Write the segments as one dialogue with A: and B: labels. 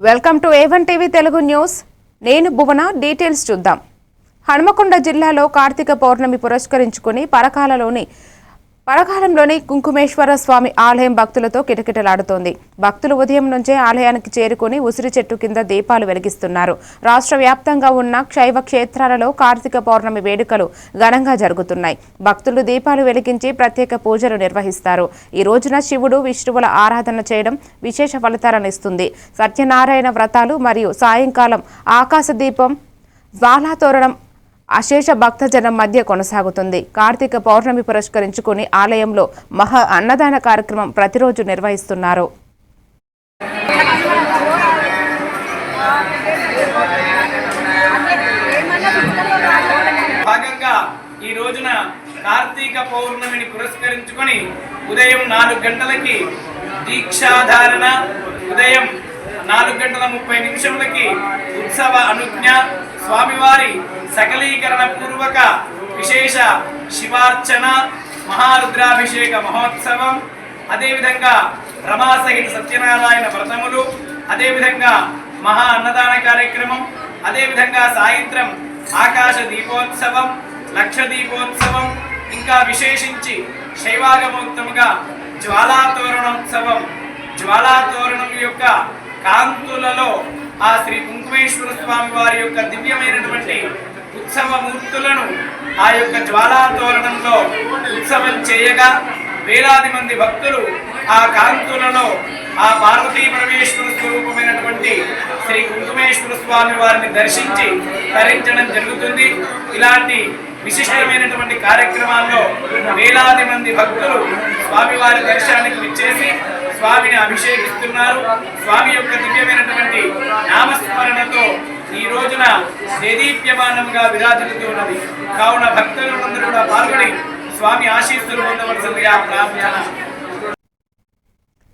A: Welcome to A1 TV Telugu news. నేను భువన. Details చూద్దాం. హనుమకొండ జిల్లాలో కార్తీక పౌర్ణమి పురస్కరించుకుని పరకాలంలోని కుంకుమేశ్వర స్వామి ఆలయం భక్తులతో కిటకిటలాడుతోంది. భక్తులు ఉదయం నుంచే ఆలయానికి చేరుకుని ఉసిరి చెట్టు కింద దీపాలు వెలిగిస్తున్నారు. రాష్ట్ర వ్యాప్తంగా ఉన్న శైవ క్షేత్రాలలో కార్తీక పౌర్ణమి వేడుకలు ఘనంగా జరుగుతున్నాయి. భక్తులు దీపాలు వెలిగించి ప్రత్యేక పూజలు నిర్వహిస్తారు. ఈ రోజున శివుడు విష్ణువుల ఆరాధన చేయడం విశేష ఫలితాలను ఇస్తుంది. సత్యనారాయణ వ్రతాలు మరియు సాయంకాలం ఆకాశ దీపం జ్వాలాతోరణం అశేష భక్తజనం మధ్య కొనసాగుతుంది. కార్తీక పౌర్ణమి పురస్కరించుకుని ఆలయంలో మహా అన్నదాన కార్యక్రమం ప్రతిరోజు నిర్వహిస్తున్నారు.
B: భాగంగా ఈ రోజున కార్తీక పౌర్ణమిని పురస్కరించుకొని ఉదయం 4 గంటలకి దీక్షాధారణ, ఉదయం 4:30 ఉత్సవ అనుజ్ఞ, స్వామివారి సకలీకరణ పూర్వక విశేష శివార్చన, మహారుద్రాభిషేక మహోత్సవం, అదేవిధంగా రమాసహిత సత్యనారాయణ వ్రతములు, అదేవిధంగా మహా అన్నదాన కార్యక్రమం, అదేవిధంగా సాయంత్రం ఆకాశ దీపోత్సవం, లక్ష దీపోత్సవం, ఇంకా విశేషించి శైవాగమోక్తముగా జ్వాలాతోరణోత్సవం. జ్వాలాతోరణం యొక్క కాంతులలో ఆ శ్రీ కుంకుమేశ్వర స్వామి వారి యొక్క దివ్యమైనటువంటి ఉత్సవ మూర్తులను ఆ యొక్క జ్వాలాతోరణంలో ఉత్సవం చేయగా వేలాది మంది భక్తులు ఆ కాంతులలో ఆ పార్వతీ పరమేశ్వర స్వరూపమైనటువంటి శ్రీ కుంకుమేశ్వర స్వామి వారిని దర్శించి తరించడం జరుగుతుంది. ఇలాంటి విశిష్టమైనటువంటి కార్యక్రమాల్లో వేలాది మంది భక్తులు స్వామివారి దర్శనానికి విచ్చేసి స్వామిని అభిషేకిస్తున్నారు. స్వామి యొక్క దివ్యమైనటువంటి నామస్మరణతో ఈ రోజున దేదీప్యమానంగా విరాజిల్లుతున్నది. కావున భక్తులందరూ కూడా పాల్గొని స్వామి ఆశీస్సులు పొందవలసిందిగా ప్రార్థన.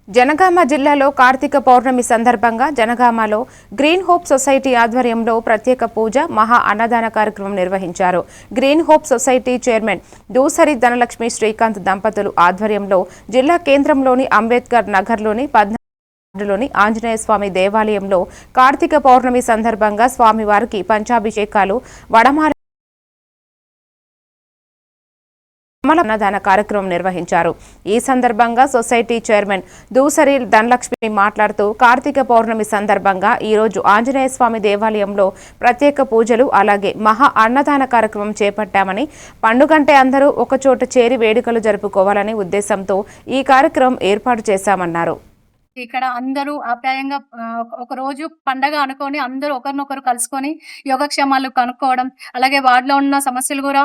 A: జనగామ జిల్లాలో కార్తీక పౌర్ణమి సందర్భంగా జనగామలో గ్రీన్ హోప్ సొసైటీ ఆధ్వర్యంలో ప్రత్యేక పూజ, మహా అన్నదాన కార్యక్రమం నిర్వహించారు. Green hope society chairman Dusari Dhanalakshmi Srikanth దంపతులు ఆధ్వర్యంలో జిల్లా కేంద్రంలోని అంబేద్కర్ నగర్లోని 14 ఆంజనేయ స్వామి దేవాలయంలో కార్తీక పౌర్ణమి సందర్భంగా స్వామివారికి పంచాభిషేకాలు, వడమాల అన్నదాన కార్యక్రమం నిర్వహించారు. ఈ సందర్భంగా సొసైటీ చైర్మన్ దూసరి ధనలక్ష్మి మాట్లాడుతూ కార్తీక పౌర్ణమి సందర్భంగా ఈ రోజు ఆంజనేయ స్వామి దేవాలయంలో ప్రత్యేక పూజలు అలాగే మహా అన్నదాన కార్యక్రమం చేపట్టామని, పండుగంటే అందరూ ఒకచోట చేరి వేడుకలు జరుపుకోవాలనే ఉద్దేశంతో ఈ కార్యక్రమం ఏర్పాటు చేశామన్నారు.
C: ఇక్కడ అందరూ ఆప్యాయంగా ఒక రోజు పండగ అనుకొని అందరూ ఒకరినొకరు కలుసుకొని యోగక్షేమాలు కనుక్కోవడం, అలాగే వార్డులో ఉన్న సమస్యలు కూడా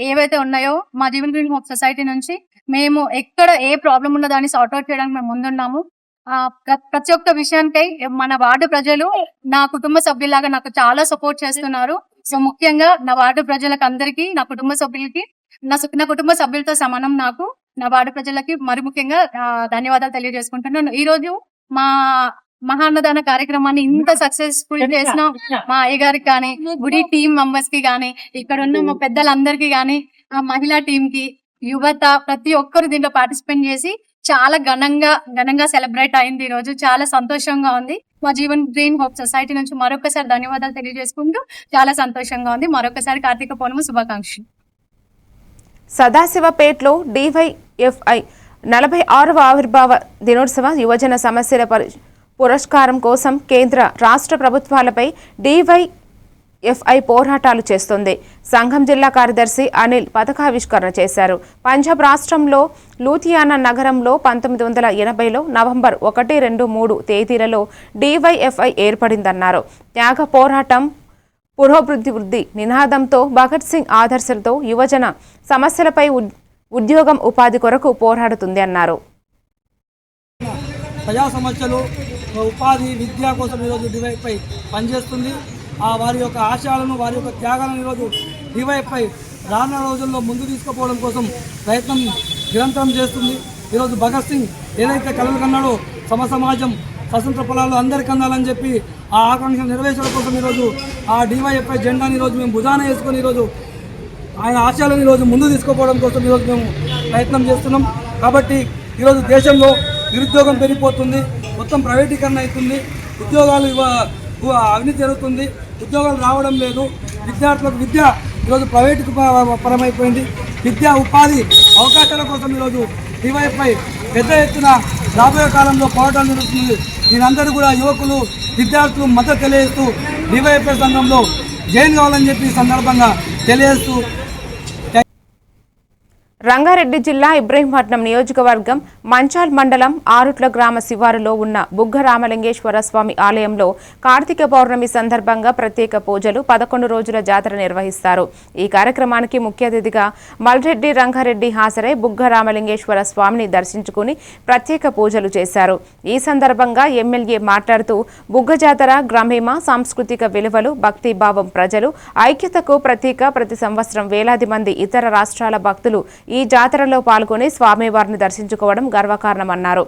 C: ఏవైతే ఉన్నాయో మా జీవన్ గ్రీన్ హోప్ సొసైటీ నుంచి మేము ఎక్కడ ఏ ప్రాబ్లం ఉన్నదో దాన్ని సార్ట్అవుట్ చేయడానికి మేము ముందున్నాము. ప్రతి ఒక్క విషయానికై మన వార్డు ప్రజలు నా కుటుంబ సభ్యులాగా నాకు చాలా సపోర్ట్ చేస్తున్నారు. సో ముఖ్యంగా నా వార్డు ప్రజలకు అందరికీ, నా కుటుంబ సభ్యులకి, నా కుటుంబ సభ్యులతో సమానం నాకు, నా వార్డు ప్రజలకి మరి ముఖ్యంగా ధన్యవాదాలు తెలియజేసుకుంటున్నాను. ఈ రోజు మా మహాన్నదాన కార్యక్రమాన్ని ఇంత సక్సెస్ఫుల్ చేసిన మా అయ్య గారికి కానీ, గుడి టీం మెంబర్స్ కి కానీ, ఇక్కడ ఉన్న మా పెద్దలందరికీ కానీ, మహిళా టీం కి, యువత ప్రతి ఒక్కరు దీంట్లో పార్టిసిపేట్ చేసి చాలా ఘనంగా సెలబ్రేట్ అయింది. ఈ రోజు చాలా సంతోషంగా ఉంది. మా జీవన్ గ్రీన్ హోప్ సొసైటీ నుంచి మరొకసారి ధన్యవాదాలు తెలియజేసుకుంటూ చాలా సంతోషంగా ఉంది. మరొకసారి కార్తీక పౌర్ణమి శుభాకాంక్షలు.
A: సదాశివపేటలో DYFI 46వ ఆవిర్భావ దినోత్సవ యువజన సమస్యల పురస్కారం కోసం కేంద్ర రాష్ట్ర ప్రభుత్వాలపై DYFI పోరాటాలు చేస్తుంది. సంఘం జిల్లా కార్యదర్శి అనిల్ పథకావిష్కరణ చేశారు. పంజాబ్ రాష్ట్రంలో లూథియానా నగరంలో 1980లో నవంబర్ 1, 2, 3 తేదీలలో DYFI ఏర్పడిందన్నారు. త్యాగ పోరాటం పురోభివృద్ధి నినాదంతో భగత్ సింగ్ ఆదర్శంతో యువజన సమస్యలపై ఉద్యోగం, ఉపాధి కొరకు పోరాడుతుంది అన్నారు.
D: ప్రజా సమస్యలు, ఉపాధి, విద్య కోసం ఈరోజు DYFI పనిచేస్తుంది. వారి యొక్క ఆశయాలను, వారి యొక్క త్యాగాలను ఈరోజు DYFI రానున్న రోజుల్లో ముందు తీసుకుపోవడం కోసం ప్రయత్నం నిరంతరం చేస్తుంది. ఈరోజు భగత్ సింగ్ ఏదైతే కలలు కన్నాడో సమాజం స్వతంత్ర ఫలాలు అందరికీ అందాలని చెప్పి ఆ ఆకాంక్ష నెరవేర్చడం కోసం ఈరోజు ఆ DYFI జెండాని ఈరోజు మేము భుజాన వేసుకొని ఈరోజు ఆయన ఆశయాలను ఈరోజు ముందు తీసుకుపోవడం కోసం ఈరోజు మేము ప్రయత్నం చేస్తున్నాం. కాబట్టి ఈరోజు దేశంలో నిరుద్యోగం పెరిగిపోతుంది, మొత్తం ప్రైవేటీకరణ అవుతుంది. ఉద్యోగాలు అవినీతి జరుగుతుంది, ఉద్యోగాలు రావడం లేదు. విద్యార్థులకు విద్య ఈరోజు ప్రైవేటుకు పరమైపోయింది. విద్యా ఉపాధి అవకాశాల కోసం ఈరోజు డివైఎఫ్ఐ పెద్ద ఎత్తున రాబోయే కాలంలో పోరాటం జరుగుతుంది. దీనందరూ కూడా యువకులు విద్యార్థులు మద్దతు తెలియజేస్తూ డివైఎఫ్ఐ సంఘంలో జాయిన్ కావాలని చెప్పి సందర్భంగా తెలియజేస్తూ
A: రంగారెడ్డి జిల్లా ఇబ్రహీంపట్నం నియోజకవర్గం మంచాల్ మండలం ఆరుట్ల గ్రామ శివారులో ఉన్న బుగ్గ రామలింగేశ్వర స్వామి ఆలయంలో కార్తీక పౌర్ణమి సందర్భంగా ప్రత్యేక పూజలు 11 రోజుల జాతర నిర్వహిస్తారు. ఈ కార్యక్రమానికి ముఖ్య అతిథిగా మల్రెడ్డి రంగారెడ్డి హాజరై బుగ్గ రామలింగేశ్వర స్వామిని దర్శించుకుని ప్రత్యేక పూజలు చేశారు. ఈ సందర్భంగా ఎమ్మెల్యే మాట్లాడుతూ బుగ్గ జాతర గ్రామీణ సాంస్కృతిక విలువలు, భక్తి భావం, ప్రజలు ఐక్యతకు ప్రతీక. ప్రతి సంవత్సరం వేలాది మంది ఇతర రాష్ట్రాల భక్తులు ఈ జాతరలో పాల్గొని స్వామివారిని దర్శించుకోవడం గర్వకారణమన్నారు.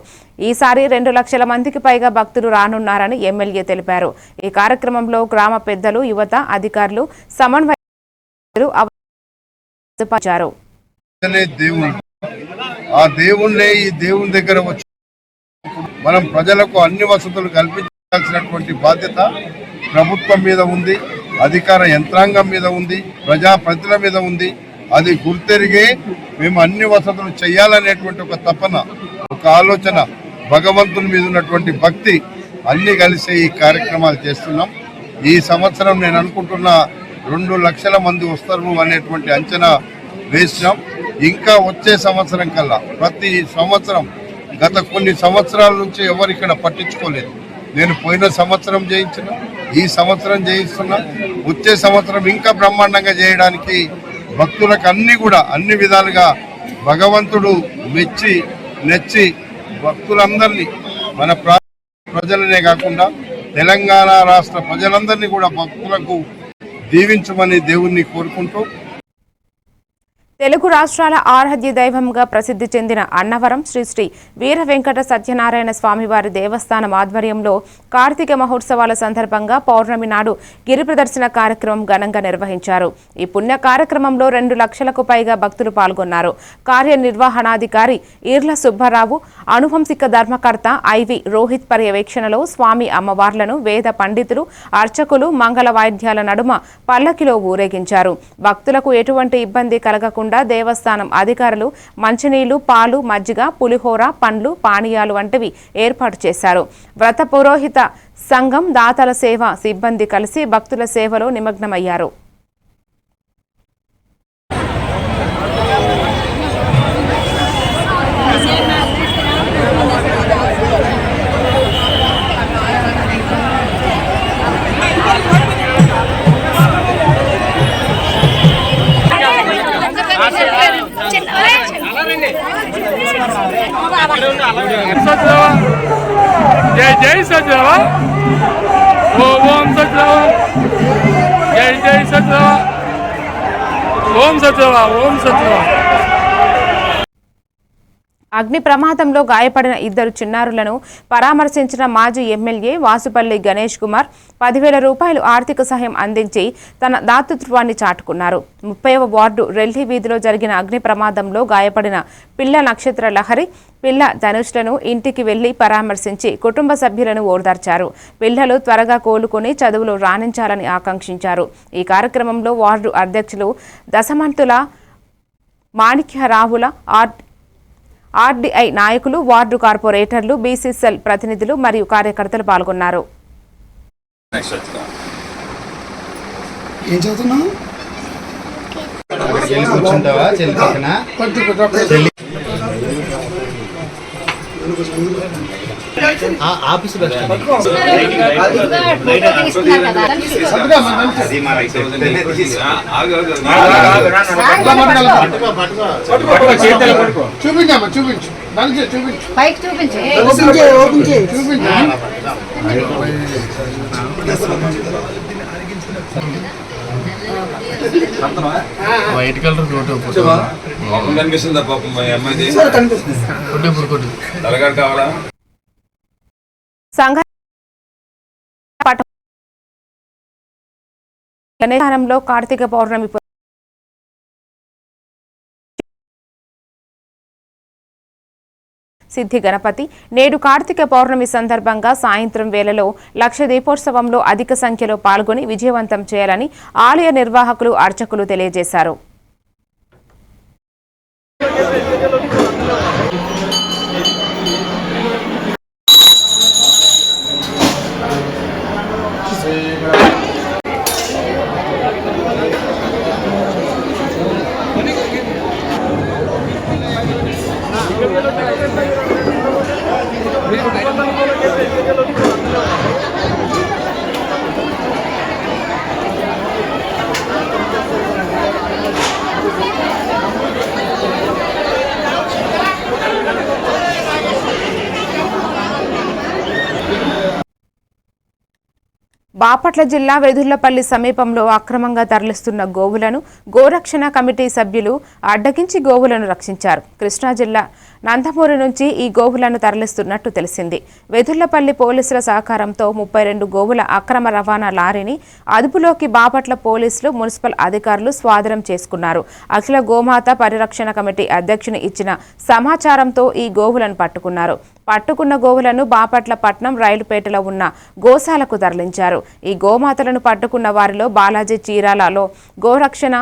A: ఈసారి 2 లక్షల మందికి పైగా భక్తులు రానున్నారని ఎమ్మెల్యే తెలిపారు. ఈ కార్యక్రమంలో గ్రామ పెద్దలు, యువత, అధికారులు, సమన్వయకులు అవతరించారు.
E: ఆ దేవుణ్ణే ఈ దేవుని దగ్గర వచ్చి మనం ప్రజలకు అన్ని వసతులు కల్పించాల్సినటువంటి బాధ్యత ప్రభుత్వం మీద ఉంది, అధికార యంత్రాంగం మీద ఉంది, ప్రజాప్రతినిధుల మీద ఉంది. అది గుర్తెరిగి మేము అన్ని వసతులు చేయాలనేటువంటి ఒక తపన, ఒక ఆలోచన, భగవంతుని మీద ఉన్నటువంటి భక్తి అన్ని కలిసి ఈ కార్యక్రమాలు చేస్తున్నాం. ఈ సంవత్సరం నేను అనుకుంటున్న 2 లక్షల మంది వస్తారు అనేటువంటి అంచనా వేసినాం. ఇంకా వచ్చే సంవత్సరం కల్లా ప్రతి సంవత్సరం గత కొన్ని సంవత్సరాల నుంచి ఎవరు ఇక్కడ పట్టించుకోలేదు. నేను పోయిన సంవత్సరం చేయించిన, ఈ సంవత్సరం చేయిస్తున్నా. వచ్చే సంవత్సరం ఇంకా బ్రహ్మాండంగా చేయడానికి భక్తులకు అన్ని విధాలుగా భగవంతుడు మెచ్చి నెచ్చి భక్తులందరినీ, మన ప్రజలనే కాకుండా తెలంగాణ రాష్ట్ర ప్రజలందరినీ కూడా భక్తులకు దీవించమని దేవుణ్ణి కోరుకుంటూ
A: తెలుగు రాష్ట్రాల ఆరాధ్య దైవంగా ప్రసిద్ధి చెందిన అన్నవరం శ్రీ శ్రీ వీర వెంకట సత్యనారాయణ స్వామివారి దేవస్థానం ఆధ్వర్యంలో కార్తీక మహోత్సవాల సందర్భంగా పౌర్ణమి నాడు గిరి ప్రదర్శన కార్యక్రమం ఘనంగా నిర్వహించారు. ఈ పుణ్య కార్యక్రమంలో 2 లక్షలకు పైగా భక్తులు పాల్గొన్నారు. కార్యనిర్వహణాధికారి ఈర్ల సుబ్బారావు, అనువంశిక ధర్మకర్త ఐవి రోహిత్ పర్యవేక్షణలో స్వామి అమ్మవార్లను వేద పండితులు, అర్చకులు మంగళ వాయిద్యాల నడుమ పల్లకిలో ఊరేగించారు. భక్తులకు ఎటువంటి ఇబ్బంది కలగకుండా దేవస్థానం అధికారులు మంచినీళ్లు, పాలు, మజ్జిగ, పులిహోర, పండ్లు, పానీయాలు వంటివి ఏర్పాటు చేశారు. వ్రత పురోహిత సంఘం, దాతల సేవ సిబ్బంది కలిసి భక్తుల సేవలో నిమగ్నమయ్యారు.
F: जय जय सचदेवा, ओम सचदेवा, जय जय सचदेवा, ओम सचदेवा, ओम सचदेवा.
A: అగ్ని ప్రమాదంలో గాయపడిన 2 చిన్నారులను పరామర్శించిన మాజీ ఎమ్మెల్యే వాసుపల్లి గణేష్ కుమార్ 10,000 రూపాయలు ఆర్థిక సహాయం అందించి తన దాతృత్వాన్ని చాటుకున్నారు. 30వ వార్డు రెల్లి వీధిలో జరిగిన అగ్ని ప్రమాదంలో గాయపడిన పిల్ల నక్షత్ర లహరి, పిల్ల ధనుష్లను ఇంటికి వెళ్లి పరామర్శించి కుటుంబ సభ్యులను ఓదార్చారు. పిల్లలు త్వరగా కోలుకుని చదువులు రాణించాలని ఆకాంక్షించారు. ఈ కార్యక్రమంలో వార్డు అధ్యక్షులు దశమంతుల మాణిక్యరావుల, ఆర్డీఐ నాయకులు, వార్డు కార్పొరేటర్లు, బీసీసీఎల్ ప్రతినిధులు మరియు కార్యకర్తలు పాల్గొన్నారు.
F: వైట్ కలర్
G: కనిపిస్తుందా పాపం అమ్మాయి తలగాడు కావాలా
A: గణేశంలో కార్తీక పౌర్ణమి సిద్ధి గణపతి నేడు కార్తీక పౌర్ణమి సందర్భంగా సాయంత్రం వేళలో లక్ష దీపోత్సవంలో అధిక సంఖ్యలో పాల్గొని విజయవంతం చేయాలని ఆలయ నిర్వాహకులు అర్చకులు తెలియజేశారు. బాపట్ల జిల్లా వెదుర్లపల్లి సమీపంలో అక్రమంగా తరలిస్తున్న గోవులను గోరక్షణ కమిటీ సభ్యులు అడ్డగించి గోవులను రక్షించారు. కృష్ణా జిల్లా నందమూరి నుంచి ఈ గోవులను తరలిస్తున్నట్టు తెలిసింది. వెదుర్లపల్లి పోలీసుల సహకారంతో 32 గోవుల అక్రమ రవాణా లారీని అదుపులోకి బాపట్ల పోలీసులు, మున్సిపల్ అధికారులు స్వాధీనం చేసుకున్నారు. అఖిల గోమాత పరిరక్షణ కమిటీ అధ్యక్షుని ఇచ్చిన సమాచారంతో ఈ గోవులను పట్టుకున్నారు. పట్టుకున్న గోవులను బాపట్ల పట్నం రైలుపేటలో ఉన్న గోశాలకు తరలించారు. ఈ గోమాతలను పట్టుకున్న వారిలో బాలాజీ చీరాలలో గోరక్షణ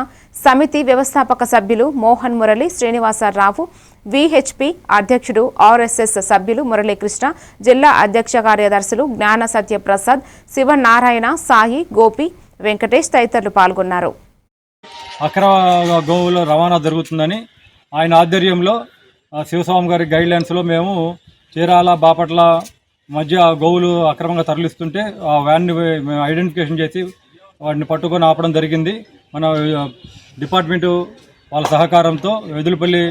A: సమితి వ్యవస్థాపక సభ్యులు మోహన్ మురళి, శ్రీనివాసరావు, విహెచ్పి అధ్యక్షుడు, ఆర్ఎస్ఎస్ సభ్యులు మురళీకృష్ణ, జిల్లా అధ్యక్ష కార్యదర్శులు జ్ఞాన సత్యప్రసాద్, శివనారాయణ, సాయి, గోపి, వెంకటేష్ తదితరులు పాల్గొన్నారు.
H: అక్రమ గోవుల రవాణా జరుగుతుందని ఆయన ఆధ్వర్యంలో శివస్వామి గారి గైడ్లైన్స్లో మేము చీరాల బాపట్ల మధ్య గోవులు అక్రమంగా తరలిస్తుంటే ఆ వ్యాన్ని మేము ఐడెంటిఫికేషన్ చేసి వాటిని పట్టుకొని ఆపడం జరిగింది. మన డిపార్ట్మెంటు వాళ్ళ సహకారంతో వెదులపల్లి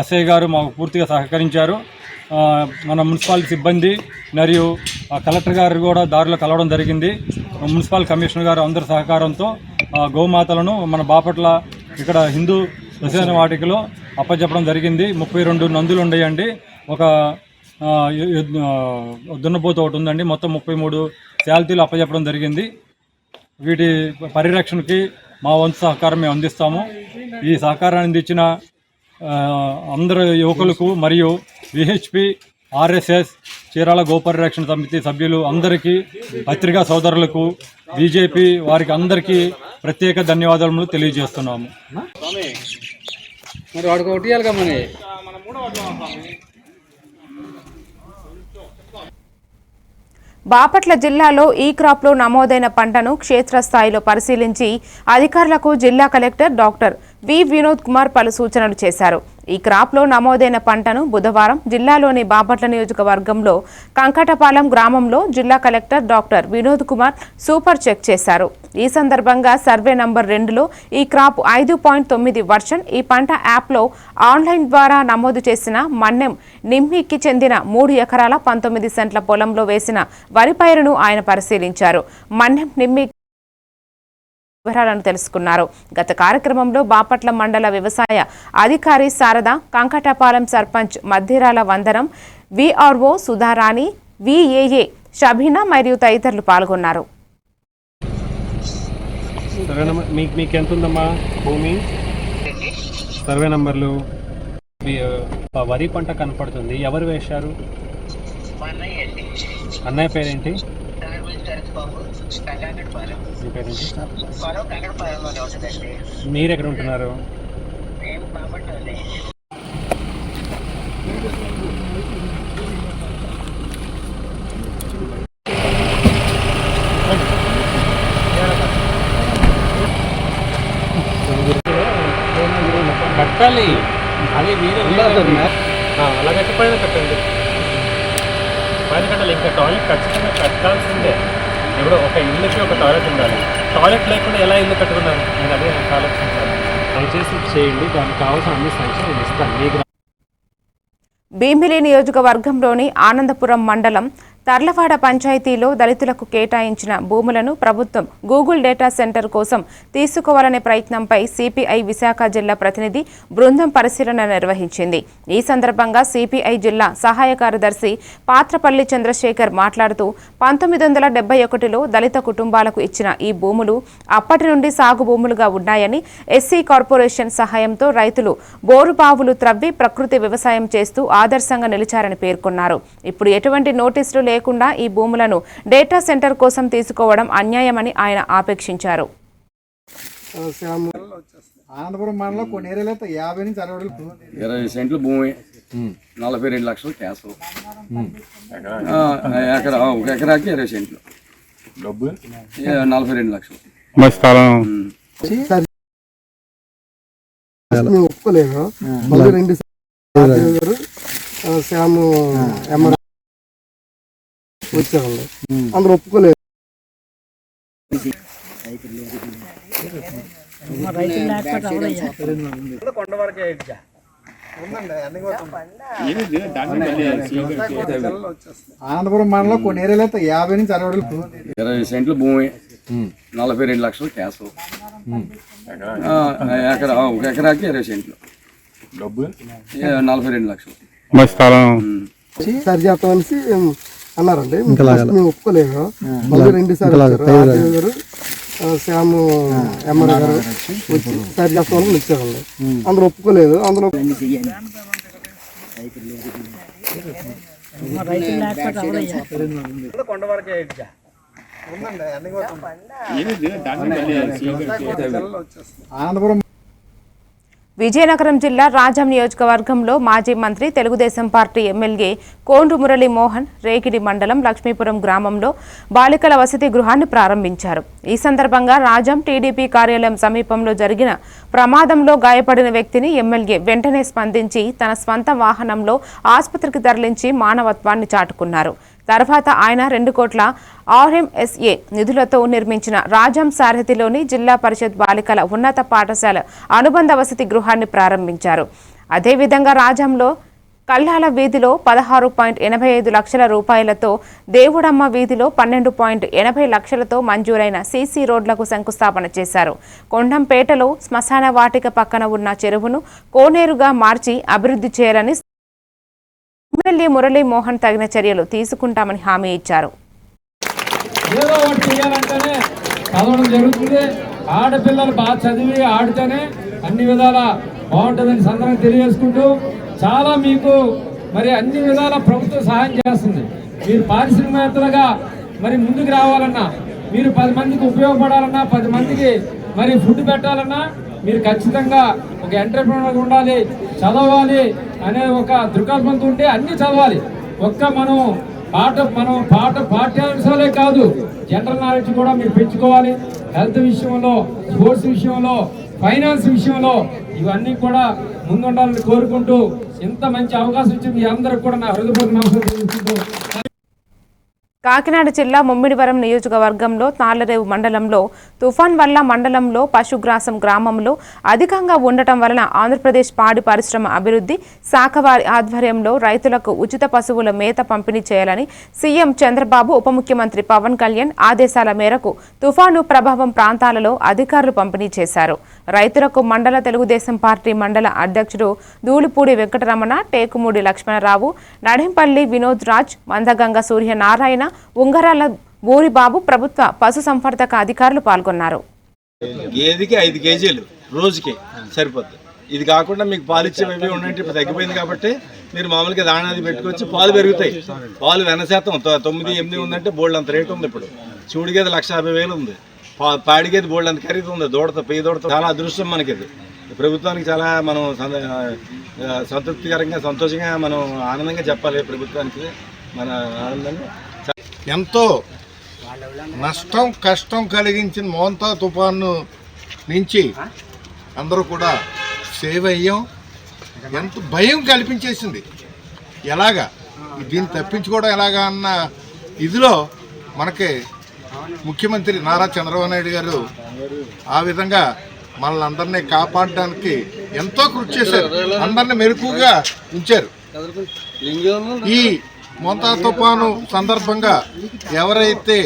H: ఎస్ఐ గారు మాకు పూర్తిగా సహకరించారు. మన మున్సిపాలిటీ సిబ్బంది మరియు కలెక్టర్ గారు కూడా దారిలో కలవడం జరిగింది. మున్సిపల్ కమిషనర్ గారు అందరి సహకారంతో గోమాతలను మన బాపట్ల ఇక్కడ హిందూ శ్మశాన వాటికలో అప్పచెప్పడం జరిగింది. 32 నందులు ఉన్నాయండి. ఒక దున్నపోతు ఒకటి ఉందండి. మొత్తం 33 శాల్తీలు అప్పచెప్పడం జరిగింది. వీటి పరిరక్షణకి మా వంతు సహకారం మేము అందిస్తాము. ఈ సహకారాన్ని అందించిన అందరు యువకులకు మరియు విహెచ్పి, ఆర్ఎస్ఎస్, చీరాల గోపరిరక్షణ సమితి సభ్యులు అందరికీ, పత్రికా సోదరులకు, బీజేపీ వారికి అందరికీ ప్రత్యేక ధన్యవాదాలు తెలియజేస్తున్నాము.
A: బాపట్ల జిల్లాలో ఈ క్రాప్లో నమోదైన పంటను క్షేత్రస్థాయిలో పరిశీలించి అధికారులకు జిల్లా collector doctor V Vinod Kumar పలు సూచనలు చేశారు. ఈ క్రాప్లో నమోదైన పంటను బుధవారం జిల్లాలోని బాపట్ల నియోజకవర్గంలో కంకటపాలెం గ్రామంలో జిల్లా collector doctor Vinod Kumar super check చేశారు. ఈ సందర్భంగా సర్వే నంబర్ 2లో ఈ క్రాప్ 5.9 వర్షన్ ఈ పంట యాప్లో ఆన్లైన్ ద్వారా నమోదు చేసిన మన్నెం నిమ్మికి చెందిన 3 ఎకరాల 19 సెంట్ల పొలంలో వేసిన వరి పైరును ఆయన పరిశీలించారు. మన్నెం నిమ్మి వివరాలను తెలుసుకున్నారు. గత కార్యక్రమంలో బాపట్ల మండల వ్యవసాయ అధికారి శారద, కంకటపాలెం సర్పంచ్ మధ్యరాల వందనం, విఆర్ఓ సుధారాణి, విఏఏ షబీనా మరియు తదితరులు పాల్గొన్నారు.
I: మీకు ఎంత ఉందమ్మా భూమి? సర్వే నంబర్లు, వరి పంట కనపడుతుంది. ఎవరు వేశారు? అన్నయ్య పేరేంటి? మీ పేరేంటి? మీరు ఎక్కడ ఉంటున్నారు? కట్టాలి. అది మీరు అలా కట్టి పైన కట్టండి. పైన కట్టాలి. ఇంకా టాయిలెట్ ఖచ్చితంగా కట్టాల్సిందే. ఇప్పుడు ఒక ఇల్లుకి ఒక టాయిలెట్ ఉండాలి. టాయిలెట్ లేకుండా ఎలా ఇల్లు కట్టుకున్నారు? నేను అదే ఆలోచించాను. దయచేసి చేయండి. దానికి కావాల్సిన అన్ని సంక్షేమం నేను ఇస్తాను.
A: భీమిలి నియోజకవర్గంలోని ఆనందపురం మండలం తర్లవాడ పంచాయతీలో దళితులకు కేటాయించిన భూములను ప్రభుత్వం గూగుల్ డేటా సెంటర్ కోసం తీసుకోవాలనే ప్రయత్నంపై సిపిఐ విశాఖ జిల్లా ప్రతినిధి బృందం పరిశీలన నిర్వహించింది. ఈ సందర్భంగా సిపిఐ జిల్లా సహాయ కార్యదర్శి పాత్రపల్లి చంద్రశేఖర్ మాట్లాడుతూ 1971లో దళిత కుటుంబాలకు ఇచ్చిన ఈ భూములు అప్పటి నుండి సాగు భూములుగా ఉన్నాయని, ఎస్సీ కార్పొరేషన్ సహాయంతో రైతులు బోరుబావులు త్రవ్వి ప్రకృతి వ్యవసాయం చేస్తూ ఆదర్శంగా నిలిచారని పేర్కొన్నారు. ఇప్పుడు ఎటువంటి నోటీసులు లేకుండా ఈ భూములను డేటా సెంటర్ కోసం తీసుకోవడం అన్యాయమని ఆయన ఆపేక్షించారు.
J: ఆనందపురం మండలం కొన్ని ఏరియాలో 50 నుంచి 60
F: 20 సెంట్లు భూమి, 42 లక్షలు క్యాష్, ఒక ఎకరాకి 20 సెంట్లు, 42 లక్షలు.
J: ఒప్పుకోలేదు. మళ్ళీ 2 శ్యామ్ వచ్చారండి, అందరూ ఒప్పుకోలేదు. ఆనందపురం మండలం కొన్ని ఏరియాలో 50 నుంచి 60
F: 20 సెంట్లు భూమి, 42 లక్షలు క్యాష్, ఒక ఎకరాకి 20 సెంట్లు, 42 లక్షలు.
J: సరి చేస్తామనేసి అన్నారండి. మేము ఒప్పుకోలేదు. మళ్ళీ 2 సార్లు శ్యామ్ ఎంఆర్ గారు వచ్చి సరి చేస్తామని వచ్చారండి, అందరూ ఒప్పుకోలేదు. అందులో ఆనందపురం
A: విజయనగరం జిల్లా రాజం నియోజకవర్గంలో మాజీ మంత్రి తెలుగుదేశం పార్టీ ఎమ్మెల్యే కోండ్రు మురళీ మోహన్ రేగిడి మండలం లక్ష్మీపురం గ్రామంలో బాలికల వసతి గృహాన్ని ప్రారంభించారు. ఈ సందర్భంగా రాజం టీడీపీ కార్యాలయం సమీపంలో జరిగిన ప్రమాదంలో గాయపడిన వ్యక్తిని ఎమ్మెల్యే వెంటనే స్పందించి తన స్వంత వాహనంలో ఆసుపత్రికి తరలించి మానవత్వాన్ని చాటుకున్నారు. తర్వాత ఆయన 2 కోట్ల RMSA నిధులతో నిర్మించిన రాజం సారథిలోని జిల్లా పరిషత్ బాలికల ఉన్నత పాఠశాల అనుబంధ వసతి గృహాన్ని ప్రారంభించారు. అదేవిధంగా రాజంలో కల్లాల వీధిలో 16.85 లక్షల రూపాయలతో, దేవుడమ్మ వీధిలో 12.80 లక్షలతో మంజూరైన సీసీ రోడ్లకు శంకుస్థాపన చేశారు. కొండంపేటలో శ్మశాన వాటిక పక్కన ఉన్న చెరువును కోనేరుగా మార్చి అభివృద్ధి చేయాలని ఎమ్మెల్యే మురళీ మోహన్ తగిన చర్యలు తీసుకుంటామని హామీ ఇచ్చారు.
H: ఏదో ఒకటి చేయాలంటేనే చదవడం జరుగుతుంది. ఆడపిల్లలు బాగా చదివి ఆడితేనే అన్ని విధాలా బాగుంటుందని సందర్భంగా తెలియజేసుకుంటూ, చాలా మీకు మరి అన్ని విధాల ప్రభుత్వం సహాయం చేస్తుంది. మీరు పారిశ్రామికవేత్తలుగా మరి ముందుకు రావాలన్నా, మీరు 10 మందికి ఉపయోగపడాలన్నా, 10 మందికి మరి ఫుడ్ పెట్టాలన్నా మీరు ఖచ్చితంగా ఒక ఎంటర్‌ప్రెన్యూర్ ఉండాలి, చదవాలి అనే ఒక దృక్పథంతో ఉంటే అన్ని చదవాలి. మనం పాఠ్యాంశాలే కాదు, జనరల్ నాలెడ్జ్ కూడా మీరు పెంచుకోవాలి. హెల్త్ విషయంలో, స్పోర్ట్స్ విషయంలో, ఫైనాన్స్ విషయంలో ఇవన్నీ కూడా ముందుండాలని కోరుకుంటూ, ఇంత మంచి అవకాశం ఇచ్చి మీ అందరికి కూడా నా హృదయపూర్వక నమస్కారం తెలుపుకుంటూ,
A: కాకినాడ జిల్లా ముమ్మిడివరం నియోజకవర్గంలో తాళ్లరేవు మండలంలో తుఫాన్ వల్ల మండలంలో పశుగ్రాసం గ్రామంలో అధికంగా ఉండటం వలన ఆంధ్రప్రదేశ్ పాడి పరిశ్రమ అభివృద్ధి శాఖ వారి ఆధ్వర్యంలో రైతులకు ఉచిత పశువుల మేత పంపిణీ చేయాలని సీఎం చంద్రబాబు, ఉప ముఖ్యమంత్రి పవన్ కళ్యాణ్ ఆదేశాల మేరకు తుఫాను ప్రభావం ప్రాంతాలలో అధికారులు పంపిణీ చేశారు. రైతులకు మండల తెలుగుదేశం పార్టీ మండల అధ్యక్షుడు దూలిపూడి వెంకటరమణ, టేకుమూడి లక్ష్మణరావు, నడింపల్లి వినోద్ రాజ్, మందగంగ సూర్యనారాయణ, ఉంగరాల బూరిబాబు ప్రభుత్వ పశుసంవర్ధక అధికారులు పాల్గొన్నారు.
K: గేదెకి 5 కేజీలు రోజుకి సరిపోద్ది. ఇది కాకుండా మీకు పాలిచ్చేవి ఉన్నట్టు ఇప్పుడు తగ్గిపోయింది కాబట్టి మీరు మామూలుగా దాణాది పెట్టుకొచ్చి పాలు పెరుగుతాయి. పాలు 100% 9-8 ఉందంటే బోల్డ్ అంత రేటు ఉంది. ఇప్పుడు చూడు గేదె 1,50,000 ఉంది. పాడి గేదె బోల్డ్ అంత ఖరీదు ఉంది. దూడతో పెయ్యి దూడతో చాలా అదృష్టం మనకి. ఇది ప్రభుత్వానికి చాలా మనం సంతృప్తికరంగా, సంతోషంగా, మనం ఆనందంగా చెప్పాలి. ప్రభుత్వానికి మన ఆనందంగా
E: ఎంతో నష్టం, కష్టం కలిగించిన మోంతా తుఫాను నుంచి అందరూ కూడా సేవ్ అయ్యాం. ఎంత భయం కల్పించేసింది. ఎలాగా దీన్ని తప్పించుకోవడం ఎలాగా అన్న ఇదిలో మనకి ముఖ్యమంత్రి నారా చంద్రబాబు నాయుడు గారు ఆ విధంగా మనల్ని అందరినీ కాపాడడానికి ఎంతో కృషి చేశారు. అందరినీ మెరుకుగా ఉంచారు. ఈ మొంతా తుఫాను సందర్భంగా ఎవరైతే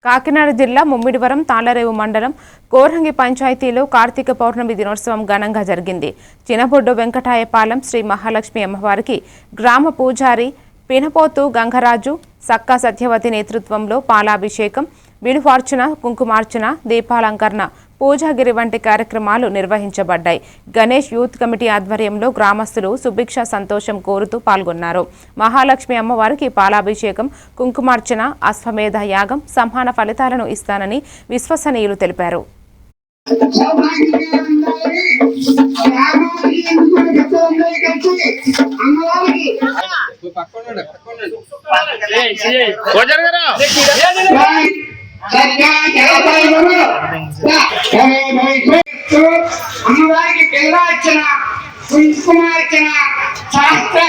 A: కాకినాడ జిల్లా ముమ్మిడివరం తాళ్లరేవు మండలం కోర్హంగి పంచాయతీలో కార్తీక పౌర్ణమి దినోత్సవం ఘనంగా జరిగింది. చినబొడ్డు వెంకటాయపాలెం శ్రీ మహాలక్ష్మి అమ్మవారికి గ్రామ పూజారి పినపోతు గంగరాజు సక్కా సత్యవతి నేతృత్వంలో పాలాభిషేకం, విడువార్చన, కుంకుమార్చన, దీపాలంకరణ, పూజాగిరి వంటి కార్యక్రమాలు నిర్వహించబడ్డాయి. గణేష్ యూత్ కమిటీ ఆధ్వర్యంలో గ్రామస్తులు సుభిక్ష సంతోషం కోరుతూ పాల్గొన్నారు. మహాలక్ష్మి అమ్మవారికి పాలాభిషేకం, కుంకుమార్చన, అశ్వమేధ యాగం సంహాన ఫలితాలను ఇస్తానని విశ్వసనీయులు తెలిపారు.
L: అమ్మవారికి పిల్లార్చన, కుంకుమార్చన, శాస్త్ర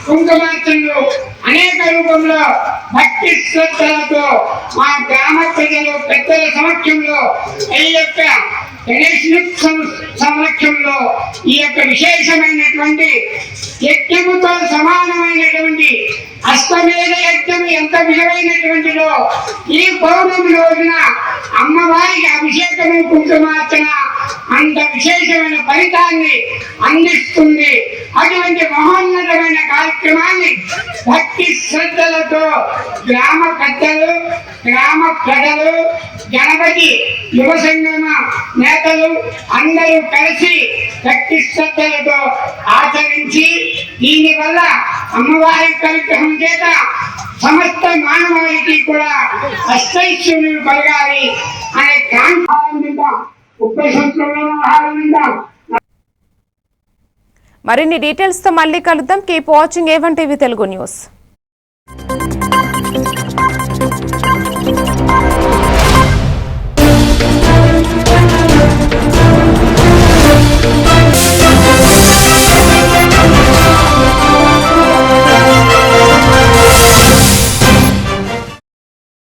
L: కుంకుమార్చనలు అనేక రూపంలో భక్తి శ్రద్ధలతో మా గ్రామ ప్రజలు పెద్దల సమక్షంలో ఈ యొక్క గణేష్ సంరక్షణలో ఈ యొక్క విశేషమైనటువంటి యజ్ఞముతో సమానమైనటువంటి అశ్వమేధ యజ్ఞం ఎంత విలువైనటువంటిదో ఈ పౌర్ణమి రోజున అమ్మవారికి అభిషేకము, కుంకుమార్చన అంత విశేషమైన ఫలితాన్ని అందిస్తుంది. అటువంటి మహోన్నతమైన కార్యక్రమాన్ని భక్తి శ్రద్ధలతో గ్రామ పెద్దలు, గ్రామ ప్రజలు, గణపతి యువ సంగమ నేతలు అందరూ కలిసి భక్తి శ్రద్ధలతో ఆచరించి దీనివల్ల అమ్మవారి అనుగ్రహం చేత సమస్త మానవాళికి కూడా అష్టైశ్వర్యులు కలగాలి అనే కాంక్ష
A: మరిన్ని డీటెయిల్స్ తో మళ్ళీ కలుద్దాం. Keep watching A1 TV Telugu news.